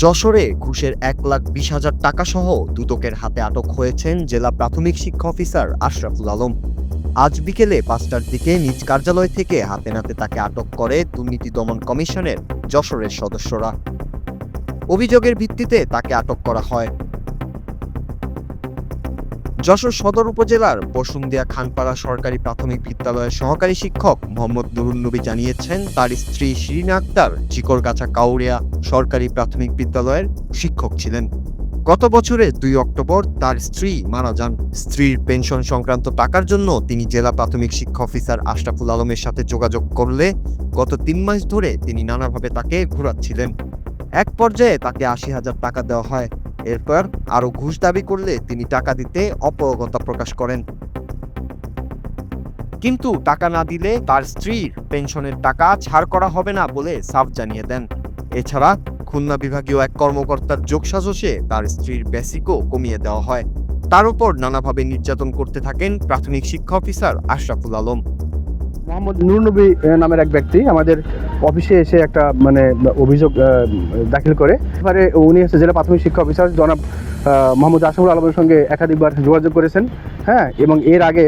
যশোরে ঘুষের 1,20,000 টাকা সহ দুদকের হাতে আটক হয়েছেন জেলা প্রাথমিক শিক্ষা অফিসার আশরাফুল আলম। আজ বিকেলে 5টার দিকে নিজ কার্যালয় থেকে হাতে নাতে তাকে আটক করে দুর্নীতি দমন কমিশনের যশোরের সদস্যরা। অভিযোগের ভিত্তিতে তাকে আটক করা হয়। যশোর সদর উপজেলার বসুন্দিয়া খানপাড়া সরকারি প্রাথমিক বিদ্যালয়ের সহকারী শিক্ষক মোহাম্মদ নুরুন নবী জানিয়েছেন, তার স্ত্রী শিরিনা আক্তার চিকরগাছা কাউরিয়া সরকারি প্রাথমিক বিদ্যালয়ের শিক্ষক ছিলেন। গত বছরের 2 অক্টোবর তার স্ত্রী মারা যান। স্ত্রীর পেনশন সংক্রান্ত টাকার জন্য তিনি জেলা প্রাথমিক শিক্ষা অফিসার আশরাফুল আলমের সাথে যোগাযোগ করলে গত 3 মাস ধরে তিনি নানাভাবে তাকে ঘোরাচ্ছিলেন। এক পর্যায়ে তাকে 80,000 টাকা দেওয়া হয়। এরপর আরও ঘুষ দাবি করলে তিনি টাকা দিতে অপারগতা প্রকাশ করেন। কিন্তু টাকা না দিলে তার স্ত্রীর পেনশনের টাকা ছাড় করা হবে না বলে সাফ জানিয়ে দেন। এছাড়া খুলনা বিভাগীয় এক কর্মকর্তার যোগসাজশে তার স্ত্রীর বেসিকও কমিয়ে দেওয়া হয়। তার উপর নানাভাবে নির্যাতন করতে থাকেন প্রাথমিক শিক্ষা অফিসার আশরাফুল আলম। মোহাম্মদ নুর নবী নামের এক ব্যক্তি আমাদের অফিসে এসে একটা অভিযোগ দাখিল করে। এবারে উনি হচ্ছে জেলা প্রাথমিক শিক্ষা অফিসার জনাব মোহাম্মদ আশরাফুল আলমের সঙ্গে একাধিকবার যোগাযোগ করেছেন। হ্যাঁ, এবং এর আগে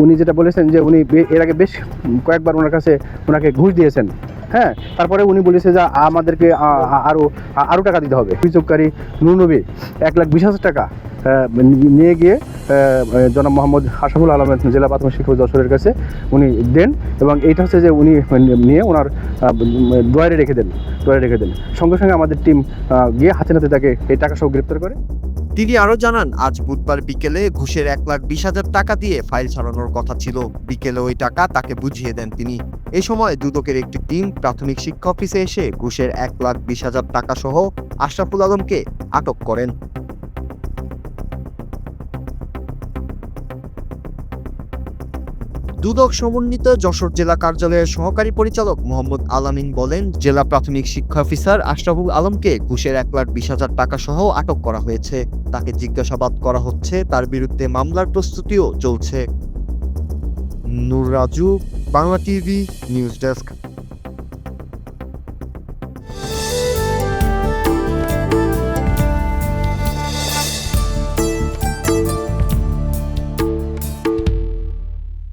উনি যেটা বলেছেন যে উনি এর আগে বেশ কয়েকবার ওনাকে ঘুষ দিয়েছেন। হ্যাঁ, তারপরে উনি বলেছে যে আমাদেরকে আরও টাকা দিতে হবে। অভিযোগকারী নুর নবী 1,20,000 টাকা নিয়ে গিয়ে জনাব মোহাম্মদ আশরাফুল আলমের জেলা প্রাথমিক শিক্ষক যশোরের কাছে উনি দেন, এবং এইটা হচ্ছে যে উনি নিয়ে ওনার ড্রয়ারে রেখে দেন। সঙ্গে সঙ্গে আমাদের টিম গিয়ে হাতে নাতে তাকে এই টাকা সহ গ্রেপ্তার করে। তিনি আরও জানান, আজ বুধবার বিকেলে ঘুষের 1,20,000 টাকা দিয়ে ফাইল ছাড়ানোর কথা ছিল। বিকেলে ওই টাকা তাকে বুঝিয়ে দেন তিনি। এ সময় দুদকের একটি টিম প্রাথমিক শিক্ষা অফিসে এসে ঘুষের 1,20,000 টাকা সহ আশরাফুল আলমকে আটক করেন। দুদক সমন্বিত যশোর জেলা কার্যালয়ের সহকারী পরিচালক মোহাম্মদ আলামিন বলেন, জেলা প্রাথমিক শিক্ষা অফিসার আশরাফুল আলমকে ঘুষের 1,20,000 টাকা সহ আটক করা হয়েছে। তাকে জিজ্ঞাসাবাদ করা হচ্ছে, তার বিরুদ্ধে মামলার প্রস্তুতিও চলছে। Nur Raju, Bangla TV news desk.